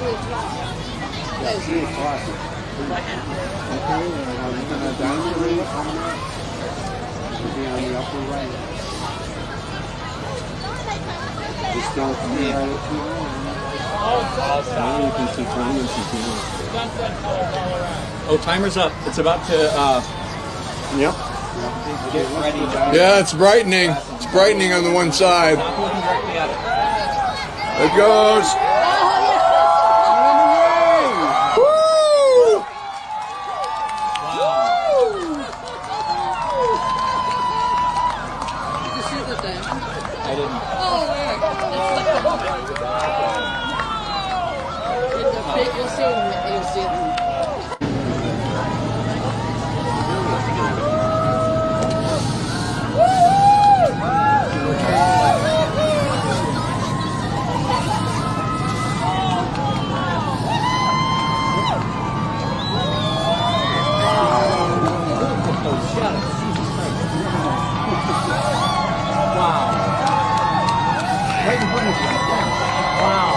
See it crossing. Okay, diamond ring coming up. It'll be on the upper right. Just don't come right up to the now you can see timers if you want. Oh, timer's up. It's about to. Yep. Get ready. Yeah, it's brightening. It's brightening on the one side. Stop looking directly at it. It goes. Woo! Did you see the thing? I didn't. Oh, where? It's a big, you'll see it. You'll see it. Right in front of you. Wow.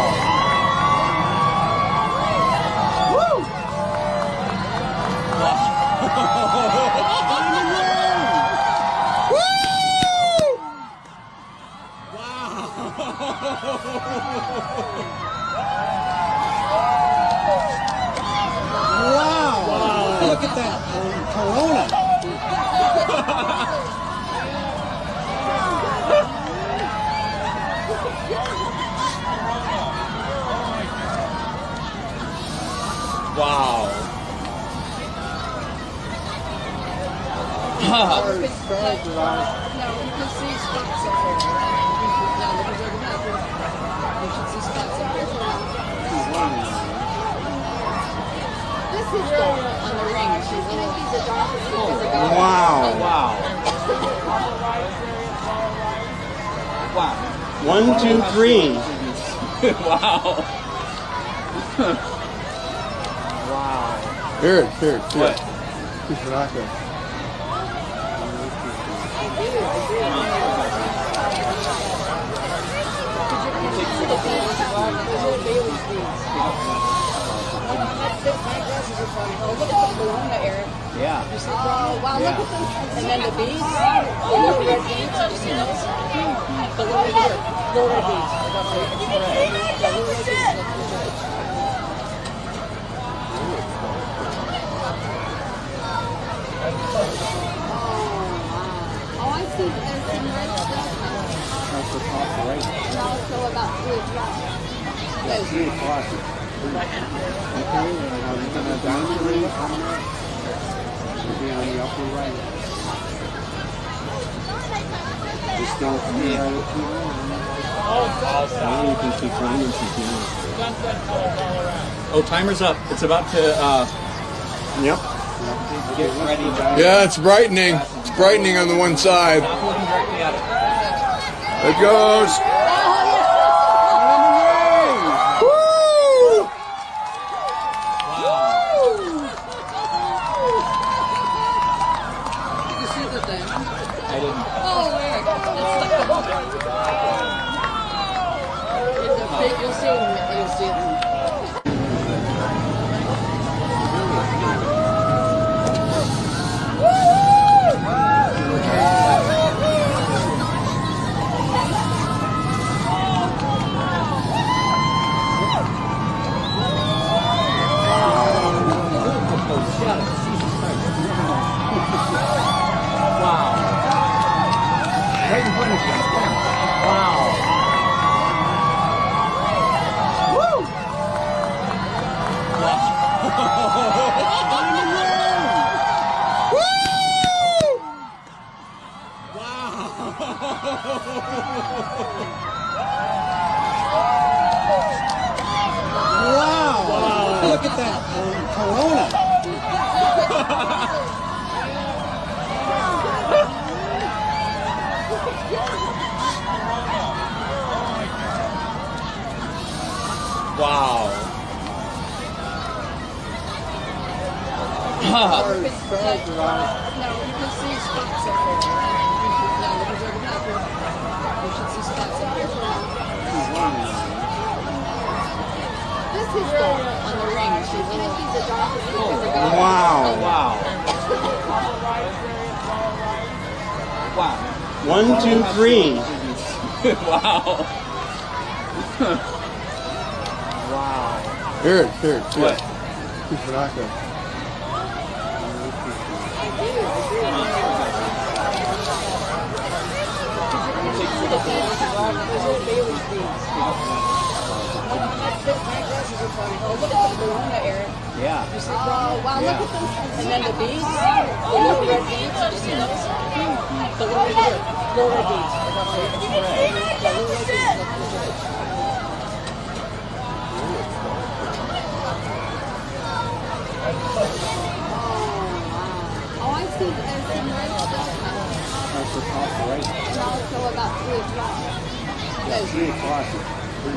Wow. Look at that Corona. Wow. No, you can see spots up there. Now, look at the map. You should see spots up there. This is on the ring. She's going to be the doctor. Wow. Wow. Wow. 1, 2, 3. Wow. Wow. Here. What? He's rocking. Yeah. Oh, wow, look at them. And then the beads, the little red beads, have you seen those? The little red beads. The little red beads. Oh, I see. There's some red stuff. That's the top right. Now it's all about 3 o'clock. See it crossing. Okay, diamond ring coming up. It'll be on the upper right. Just don't come right up to the now you can see timers if you want. Oh, timer's up. It's about to. Yep. Get ready. Yeah, it's brightening. It's brightening on the one side. Stop looking directly at it. It goes. Woo! Did you see the thing? I didn't. Oh, where? It's a big, you'll see it. You'll see it. Wow. Right in front of you. Wow. Wow. Look at that Corona. Wow. No, you can see spots up there. Now, look at the map. You should see spots up there. This crystal on the ring. Wow. Wow. Wow. 1, 2, 3. Wow. Wow. Here. What? Oh, look at the Corona, Eric. Yeah. You see, wow, look at those. And then the beads, the little red beads, you see those? The little red beads. The little red beads. Oh, I see some red stuff. That's the top right. And also about 3 o'clock. Yeah, 3 o'clock. Okay, I'm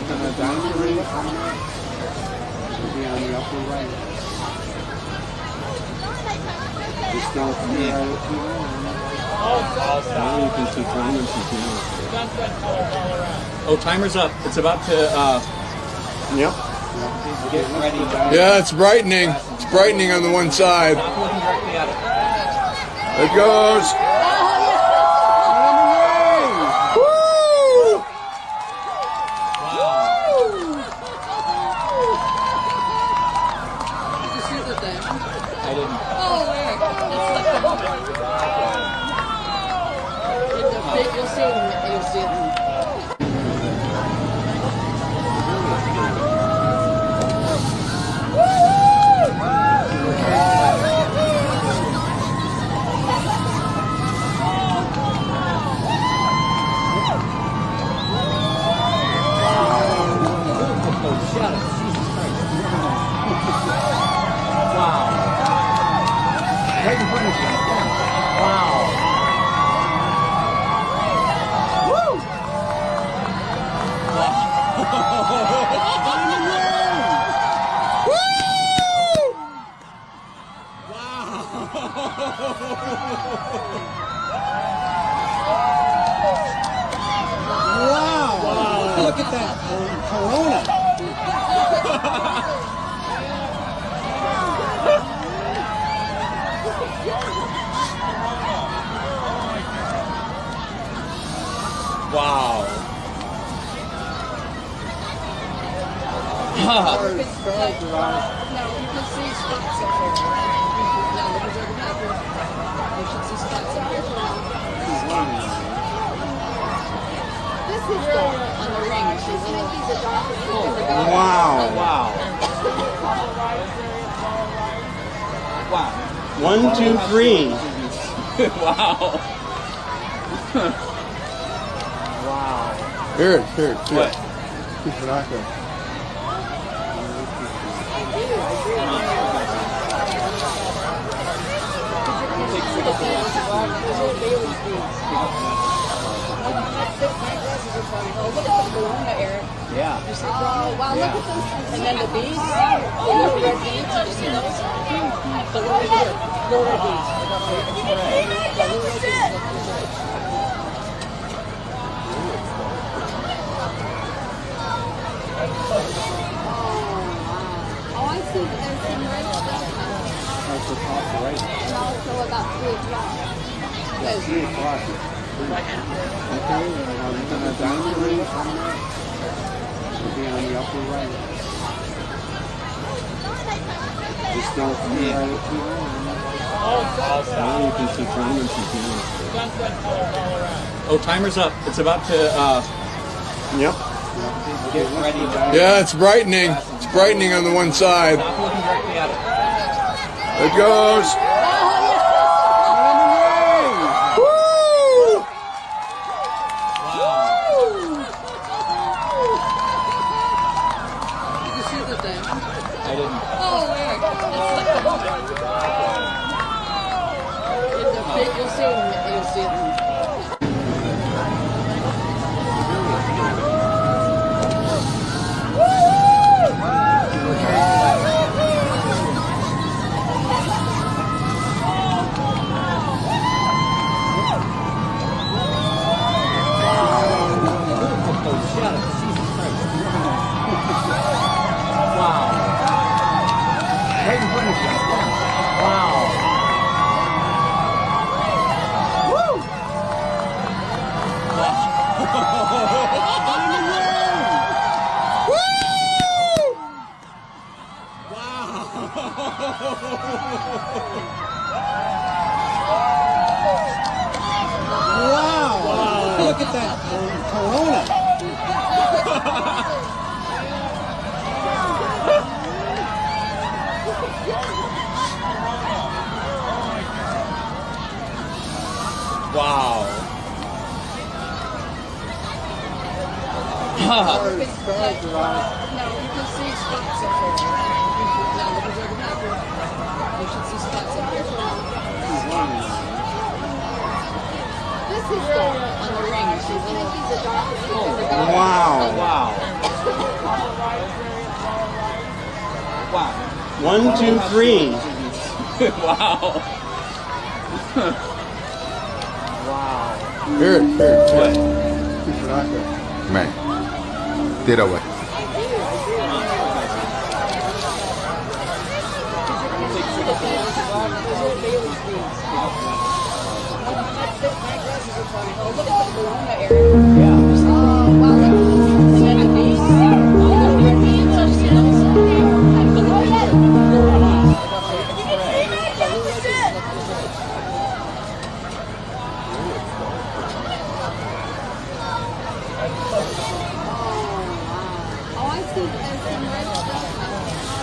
gonna diamond ring coming up. It'll be on the upper right. Just don't come right up too long. Now you can see diamonds and Oh, timer's up. It's about to. Yep. Get ready. Yeah, it's brightening. It's brightening on the one side. Stop looking directly at it. There it goes. Woo! Did you see the thing? I didn't. Oh, Eric. You'll see it. You'll see it. Oh, shut it. Jesus Christ. Wow. Right in front of you. Wow. Wow. Look at that Corona. Wow. No, you can see spots up here. No, because they're not here. You should see spots up here. This is On the ring, you see the Wow. Wow. Wow. 1, 2, 3. Wow. Wow. Here. What? Oh, look at the Corona, Eric. Yeah. You see, wow, look at those. And then the beads, the little red beads, you see those? The little red beads. The little red beads. Oh, I see some red stuff. That's the top right. And also about 3 o'clock. Yeah, 3 o'clock. Okay, I'm gonna diamond ring coming up. It'll be on the upper right. Just don't come right up too long. Now you can see diamonds and Oh, timer's up. It's about to. Yep. Get ready. Yeah, it's brightening. It's brightening on the one side. Stop looking directly at it. There it goes. Woo! Did you see the thing? I didn't. Oh, Eric. You'll see it. You'll see it. Oh, shut it. Jesus Christ. Wow. Look at that Corona. Wow. No, you can see spots up there. No, because they're not here. You should see spots up here. This is on the ring. She's in it. He's a doctor. Wow. Wow. One, two, three. Wow. Here, here. What? Man. Tira away.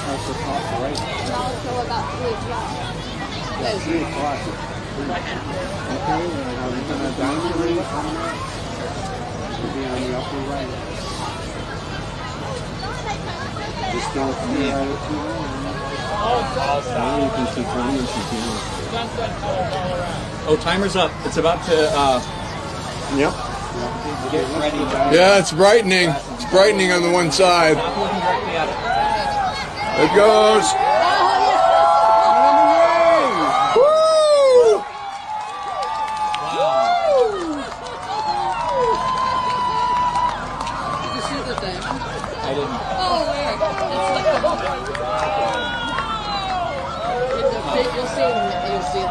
That's the top right. Until about 3 o'clock. 3 o'clock. Okay, we're gonna downgrade on that. It'll be on the upper right. Just don't see how it's Now you can see Congress Oh, timer's up. It's about to. Yep. Get ready. Yeah, it's brightening. It's brightening on the one side. Stop looking directly at it. It goes. Woo! Did you see the thing? I didn't. Oh, where? It's like you'll see it. You'll see it.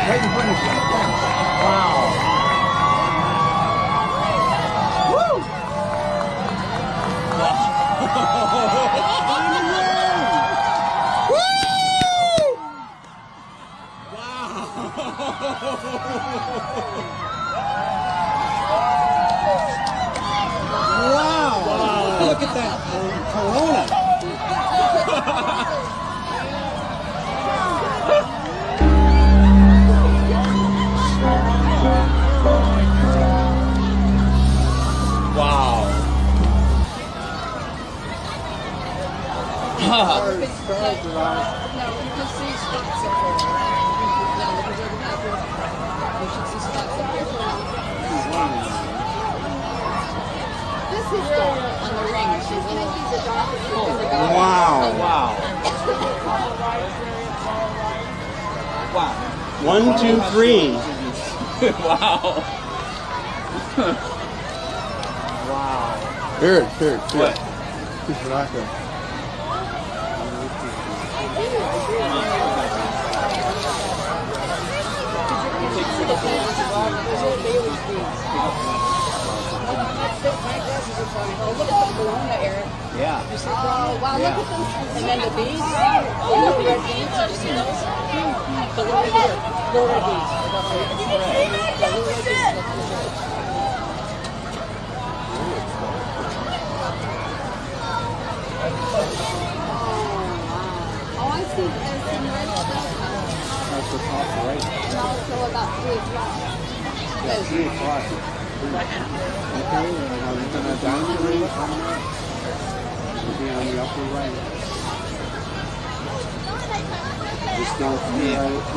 Right in front of you. Wow. Wow. Look at that Corona. Wow. No, you can see spots up there. No, because they're not here. You should see spots up here. This is on the ring. She's in it. He's a doctor. Wow. Wow. Wow. One, two, three. Wow. Here, here. What? Oh, look at the corona, Eric. Yeah. You see corona? Wow, look at them. And then the beads, the little red beads. Did you see those? The little red beads. The little red beads. Oh, I see some red stuff. That's the top right. No, until about 3 o'clock. 3 o'clock. Okay, we're gonna downgrade on that. It'll be on the upper right. Just don't see how it's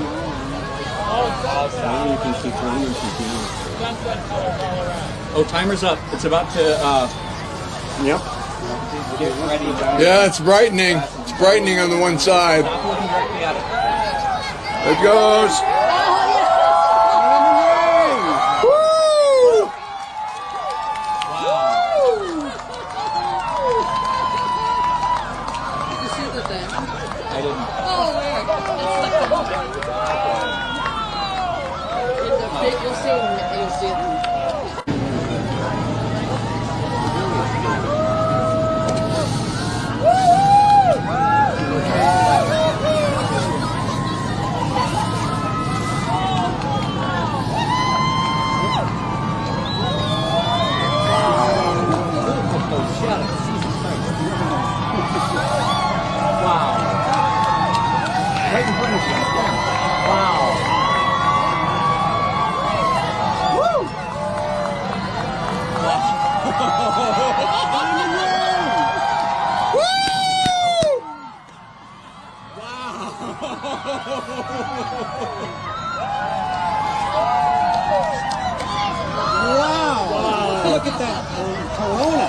Now you can see Congress Oh, timer's up. It's about to. Yep. Get ready. Yeah, it's brightening. It's brightening on the one side. Stop looking directly at it. It goes. Woo! look at that Corona.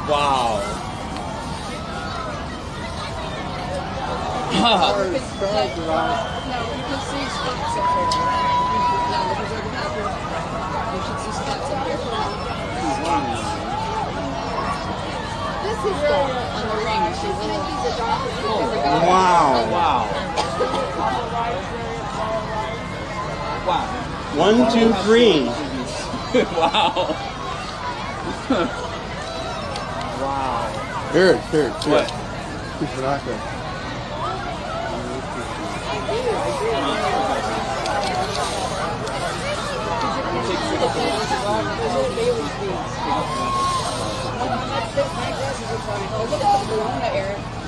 Wow. Sorry, No, you can see spots up there. Now, because of the bathroom, you should see spots up there. This is on the ring. She's Wow. Wow. Wow. 1, 2, 3. Wow. Wow. Here, here. What? Piece of rock there.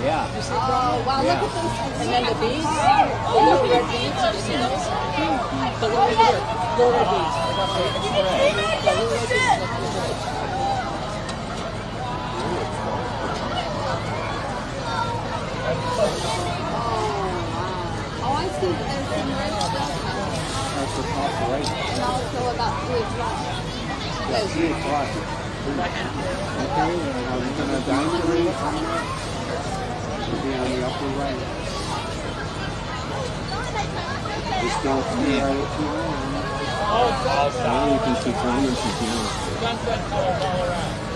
Yeah. Oh, wow, look at those. And then the beads, the little red beads, did you see those? The little red beads. The little red beads. Oh, I see. There's some red stuff. That's the top right. Now it's till about 3 o'clock. Yes. 3 o'clock. Okay, I'm gonna diamond ring on that. It'll be on the upper right. Just don't see right up to Now you can see timers and pianos.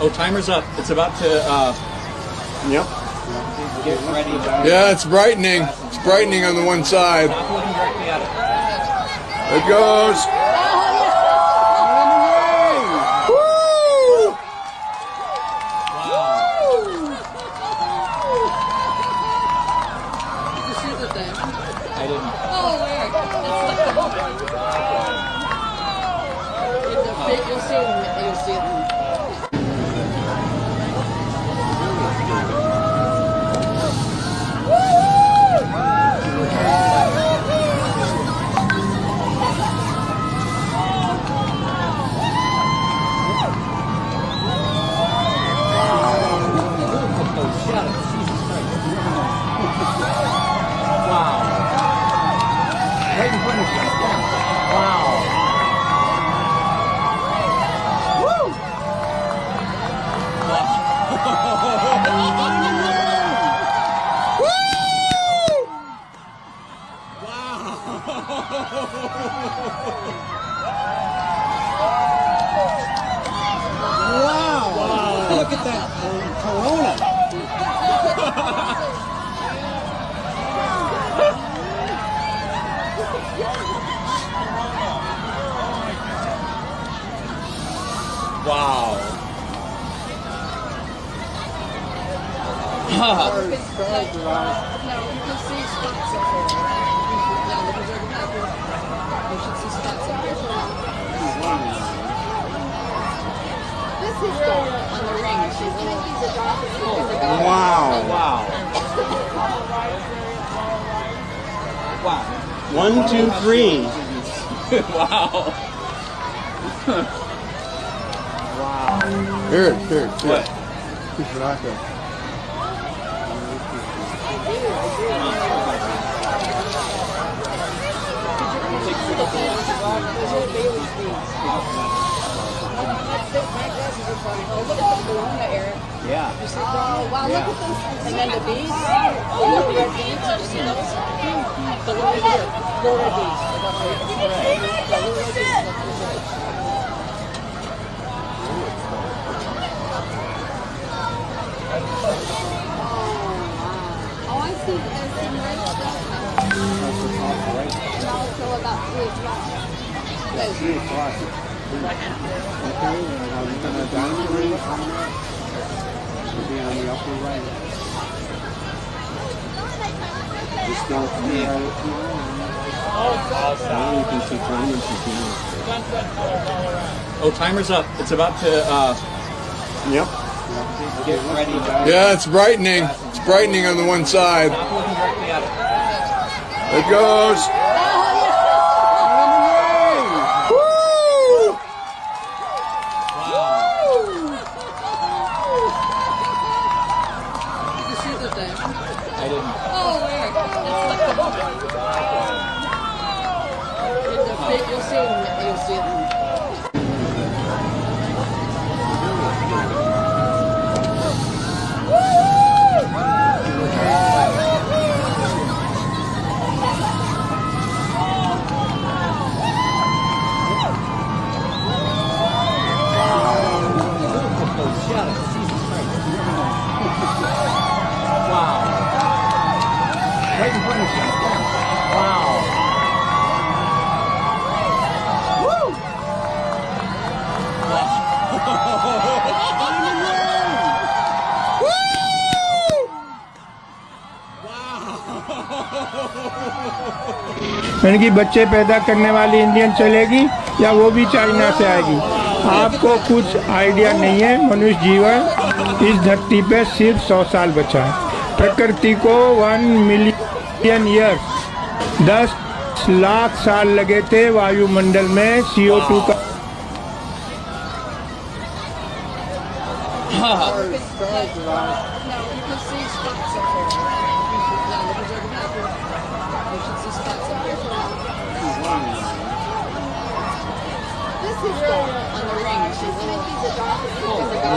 Oh, timer's up. It's about to. Yep. Get ready. Yeah, it's brightening. It's brightening on the one side. Stop looking directly at it. It goes. Woo! Did you see the thing? I didn't. Oh, where? It's like the big, you'll see it. You'll see it. Wow. Right in front of you. Wow. Woo! Wow. Look at that Corona. Wow. Sorry, No, you can see spots up there. Now, because of the bathroom, you should see spots up there. This is on the ring. She's Wow. Wow. Wow. 1, 2, 3. Wow. Wow. Here, here. What? Piece of rock there. Yeah. Oh, wow, look at those. And then the beads, the little red beads, did you see those? The little red beads. The little red beads. Oh, I see. There's some red stuff. That's the top right. Now it's till about 3 o'clock. Yes. 3 o'clock. Okay, I'm gonna diamond ring on that. It'll be on the upper right. Just don't see right up to Now you can see timers and pianos. Oh, timer's up. It's about to. Yep. Get ready. Yeah, it's brightening. It's brightening on the one side. Stop looking directly at it. It goes. Woo! Did you see the यानी कि बच्चे पैदा करने वाली Indian चलेगी या वो भी चाइना से आएगी, आपको कुछ आइडिया नहीं है। मनुष्य जीवन इस धरती पे सिर्फ 100 साल बचा है। प्रकृति को 1 मिलियन ईयर्स 10 लाख साल लगे थे वायुमंडल में CO2 का Now you can see spots up there. Now look at the map here. You should see spots up here. This is on the ring. She's little.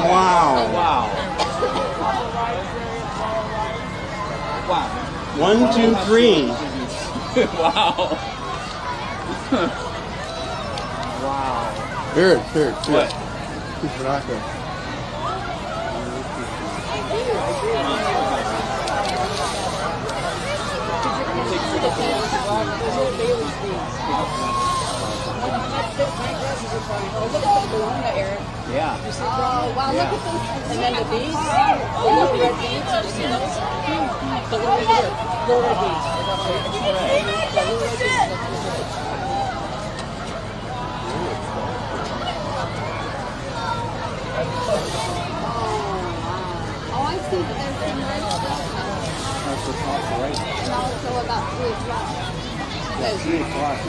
Wow. Wow. Wow. 1, 2, 3. Wow. Here, here, here. What? Keep it out there. Yeah. Oh, wow, look at them. And then the beads, the little red beads, you see those? The little red beads. The little red beads. Oh, I see, but there's some red stuff now. Now it's all about 3 o'clock. Yes. 3 o'clock.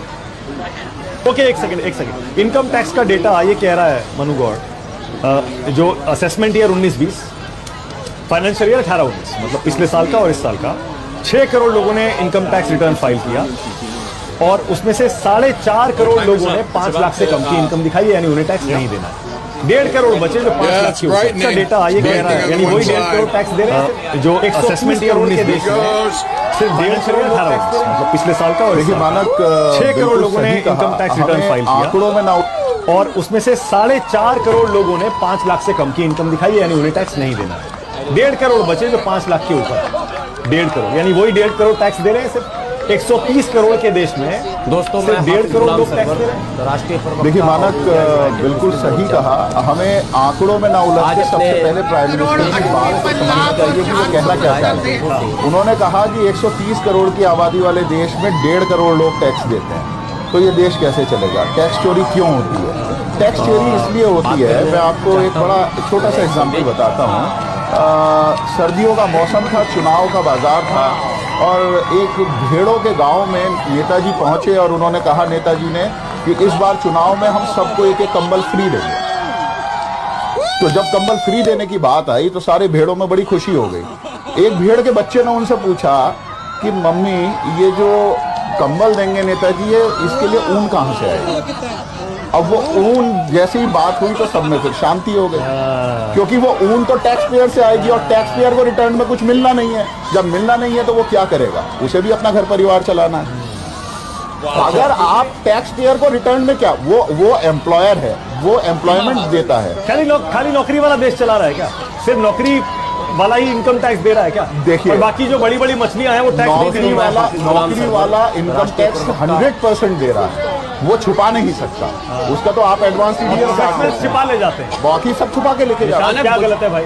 Okay एक second income tax का data ये कह रहा है मनु गौड़, जो assessment year 19-20 financial year 18-19 मतलब पिछले साल का और इस साल का 6 करोड़ लोगों ने इनकम टैक्स रिटर्न फाइल किया और उसमें से 4.5 करोड़ लोगों ने 5 लाख से कम की इनकम दिखाई है, यानी उन्हें टैक्स नहीं देना। 1.5 करोड़ बचे जो 5 लाख के ऊपर का डेटा ये कह रहा है, यानी वही 1.5 करोड़ टैक्स दे रहे हैं जो असेसमेंट ईयर 19 देश में सिर्फ 1.5 करोड़ 18 मतलब पिछले साल का और देखिए मानक 6 करोड़ लोगों ने इनकम टैक्स रिटर्न फाइल किया आंकड़ों में ना और उसमें से 4.5 करोड़ लोगों ने 5 लाख से कम की इनकम दिखाई है, यानी उन्हें टैक्स नहीं देना। 1.5 करोड़ बचे जो 5 लाख के ऊपर 1.5 करोड़, यानी वही 1.5 करोड़ टैक्स दे रहे हैं। सिर्फ 130 करोड़ के देश में दोस्तों में 1.5 करोड़ लोग टैक्स दे रहे हैं। राष्ट्रीय देखिए मानक बिल्कुल सही कहा, हमें आंकड़ों में ना उलझ के सबसे पहले प्राइम मिनिस्टर की बात को समझना चाहिए कि वो कहना क्या चाहते हैं। उन्होंने कहा कि 130 करोड़ की आबादी वाले देश में 1.5 करोड़ लोग टैक्स देते हैं, तो ये देश कैसे चलेगा? टैक्स चोरी क्यों होती है? टैक्स चोरी इसलिए होती है, मैं आपको एक बड़ा छोटा सा एग्जाम्पल बताता हूँ। सर्दियों का मौसम था, चुनाव का बाजार था और एक भेड़ों के गांव में नेताजी पहुंचे और उन्होंने कहा नेताजी ने कि इस बार चुनाव में हम सबको एक एक कंबल फ्री देंगे। तो जब कंबल फ्री देने की बात आई तो सारे भेड़ों में बड़ी खुशी हो गई। एक भेड़ के बच्चे ने उनसे पूछा कि मम्मी ये जो कंबल देंगे नेताजी ये इसके लिए ऊन कहाँ से आएगा? अब वो ऊन जैसे ही बात हुई तो सब में फिर शांति हो गई, क्योंकि वो ऊन तो टैक्स पेयर से आएगी और टैक्स पेयर को रिटर्न में कुछ मिलना नहीं है। जब मिलना नहीं है तो वो क्या करेगा? उसे भी अपना घर परिवार चलाना है। अगर आप टैक्स पेयर को रिटर्न में क्या, वो एम्प्लॉयर है, वो एम्प्लॉयमेंट देता है। खाली नौकरी वाला देश चला रहा है क्या? सिर्फ नौकरी वाला ही इनकम टैक्स दे रहा है क्या? देखिए, और बाकी जो बड़ी बड़ी मछलियां हैं वो टैक्स नौकरी वाला इनकम टैक्स 100% दे रहा है, वो छुपा नहीं सकता। उसका तो आप एडवांस छिपा ले जाते हैं, बाकी सब छुपा के लेके जाते हैं। क्या गलत है भाई?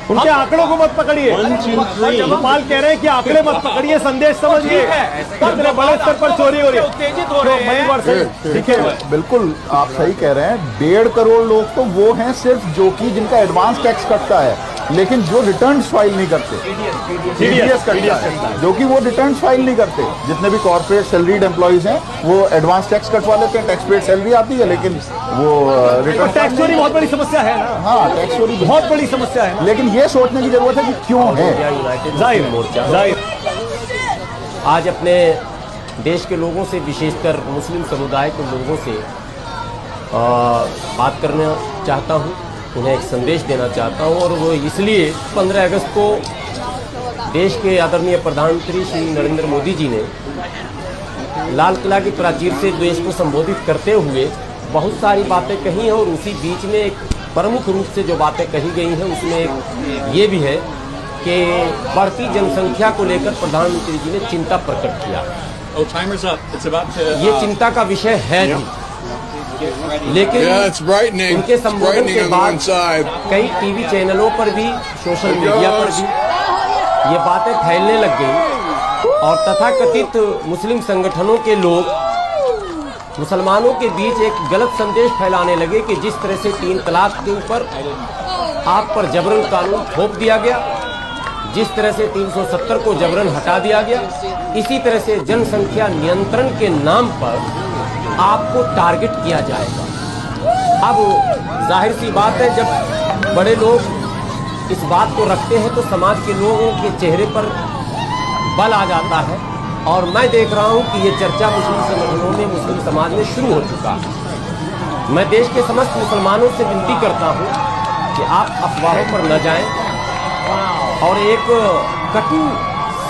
उनके आंकड़ों को मत पकड़िए। गोपाल कह रहे हैं कि आंकड़े मत पकड़िए, संदेश समझिए। इतने बड़े स्तर पर चोरी हो रही है, उत्तेजित हो रहे हैं। ठीक है, बिल्कुल आप सही कह रहे हैं। 1.5 करोड़ लोग तो वो हैं सिर्फ जो कि जिनका एडवांस टैक्स कटता है, लेकिन जो रिटर्न फाइल नहीं करते, TDS कटता है, जो कि वो रिटर्न फाइल नहीं करते। जितने भी कॉर्पोरेट सैलरीड एम्प्लॉइज हैं वो एडवांस टैक्स कटवा लेते हैं, टैक्स पेड सैलरी आती है, लेकिन वो रिटर्न टैक्स चोरी बहुत बड़ी समस्या है ना। हाँ, टैक्स चोरी बहुत बड़ी समस्या है, लेकिन ये सोचने की जरूरत है कि क्यों है। जाहिर आज अपने देश के लोगों से, विशेषकर मुस्लिम समुदाय के लोगों से बात करना चाहता हूँ, उन्हें एक संदेश देना चाहता हूँ। और वो इसलिए 15 अगस्त को देश के आदरणीय प्रधानमंत्री श्री नरेंद्र मोदी जी ने लाल किला की प्राचीर से देश को संबोधित करते हुए बहुत सारी बातें कही हैं और उसी बीच में एक प्रमुख रूप से जो बातें कही गई हैं उसमें एक ये भी है कि बढ़ती जनसंख्या को लेकर प्रधानमंत्री जी ने चिंता प्रकट किया। Oh, timer's up. It's about to. ये चिंता का विषय है भी, लेकिन Yeah, it's brightening. उनके It's संबोधन brightening के on the one बाद side. कई टीवी चैनलों पर भी, सोशल मीडिया पर भी ये बातें फैलने लग गई और तथाकथित मुस्लिम संगठनों के लोग मुसलमानों के बीच एक गलत संदेश फैलाने लगे कि जिस तरह से 3 तलाक के ऊपर आप पर जबरन कानून थोप दिया गया, जिस तरह से 370 को जबरन हटा दिया गया, इसी तरह से जनसंख्या नियंत्रण के नाम पर आपको टारगेट किया जाएगा। अब जाहिर सी बात है, जब बड़े लोग इस बात को रखते हैं तो समाज के लोगों के चेहरे पर बल आ जाता है और मैं देख रहा हूं कि ये चर्चा मुस्लिम संगठनों में, मुस्लिम समाज में शुरू हो चुका है। मैं देश के समस्त मुसलमानों से विनती करता हूं कि आप अफवाहों पर न जाएं और एक कटु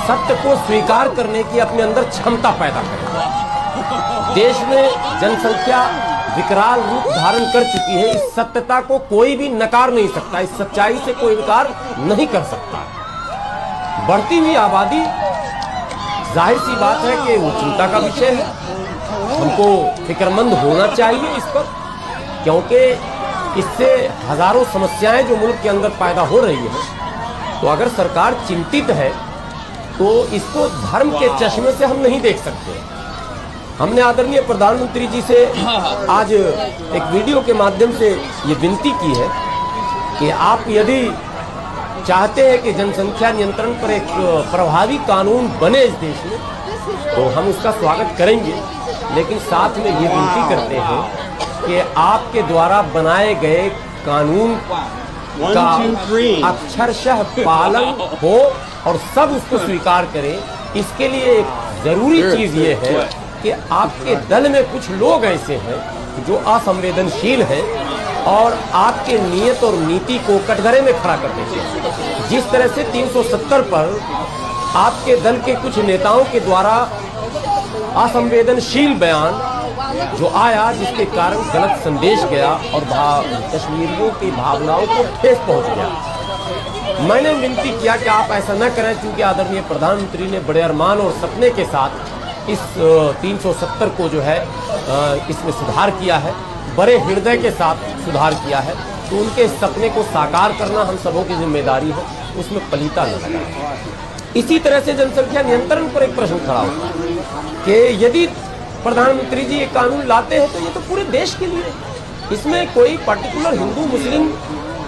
सत्य को स्वीकार करने की अपने अंदर क्षमता पैदा करें। देश में जनसंख्या विकराल रूप धारण कर चुकी है। इस सत्यता को कोई भी नकार नहीं सकता, इस सच्चाई से कोई इनकार नहीं कर सकता। बढ़ती हुई आबादी जाहिर सी बात है कि वो चिंता का विषय है। हमको फिक्रमंद होना चाहिए इस पर, क्योंकि इससे हजारों समस्याएं जो मुल्क के अंदर पैदा हो रही है। तो अगर सरकार चिंतित है तो इसको धर्म के चश्मे से हम नहीं देख सकते। हमने आदरणीय प्रधानमंत्री जी से आज एक वीडियो के माध्यम से ये विनती की है कि आप यदि चाहते हैं कि जनसंख्या नियंत्रण पर एक प्रभावी कानून बने इस देश में, तो हम उसका स्वागत करेंगे, लेकिन साथ में ये विनती करते हैं कि आपके द्वारा बनाए गए कानून का अक्षरशः पालन हो और सब उसको स्वीकार करें। इसके लिए एक जरूरी चीज ये है कि आपके दल में कुछ लोग ऐसे हैं जो असंवेदनशील हैं और आपके नियत और नीति को कटघरे में खड़ा कर देते हैं। जिस तरह से 370 पर आपके दल के कुछ नेताओं के द्वारा असंवेदनशील बयान जो आया, जिसके कारण गलत संदेश गया और कश्मीरियों की भावनाओं को ठेस पहुंच गया। मैंने विनती किया कि आप ऐसा न करें, क्योंकि आदरणीय प्रधानमंत्री ने बड़े अरमान और सपने के साथ इस 370 को जो है इसमें सुधार किया है, बड़े हृदय के साथ सुधार किया है। तो उनके सपने को साकार करना हम सबों की जिम्मेदारी है, उसमें पलीता न लगाए। इसी तरह से जनसंख्या नियंत्रण पर एक प्रश्न खड़ा होता है कि यदि प्रधानमंत्री जी ये कानून लाते हैं तो ये तो पूरे देश के लिए, इसमें कोई पर्टिकुलर हिंदू, मुस्लिम,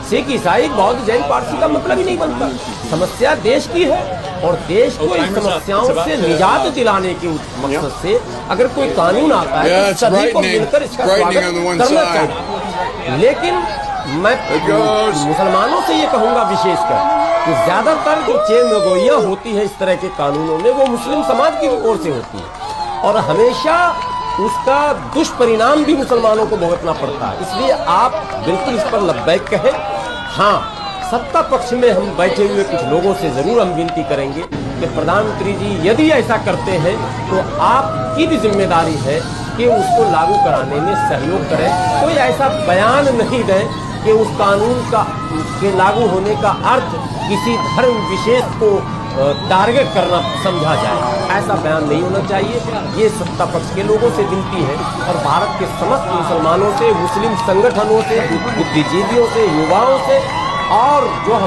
सिख, ईसाई, बौद्ध, जैन, पारसी का मतलब ही नहीं बनता। समस्या देश की है और देश को इस समस्याओं से निजात दिलाने के मकसद से अगर कोई कानून आता है तो सभी को मिलकर इसका स्वागत करना चाहिए। लेकिन मैं मुसलमानों से ये कहूँगा विशेषकर कि ज्यादातर जो चेंगोइयाँ होती है इस तरह के कानूनों में, वो मुस्लिम समाज की ओर से होती है और हमेशा उसका दुष्परिणाम भी मुसलमानों को भुगतना पड़ता है। इसलिए आप बिल्कुल इस पर लब्बैक कहें। हाँ, सत्ता पक्ष में हम बैठे हुए कुछ लोगों से जरूर हम विनती करेंगे कि प्रधानमंत्री जी यदि ऐसा करते हैं तो आपकी भी जिम्मेदारी है कि उसको लागू कराने में सहयोग करें। कोई ऐसा बयान नहीं दें कि उस कानून का के लागू होने का अर्थ किसी धर्म विशेष को टारगेट करना समझा जाए, ऐसा बयान नहीं होना चाहिए। ये सत्ता पक्ष के लोगों से विनती है और भारत के समस्त मुसलमानों से, मुस्लिम संगठनों से, बुद्धिजीवियों से, युवाओं से और जो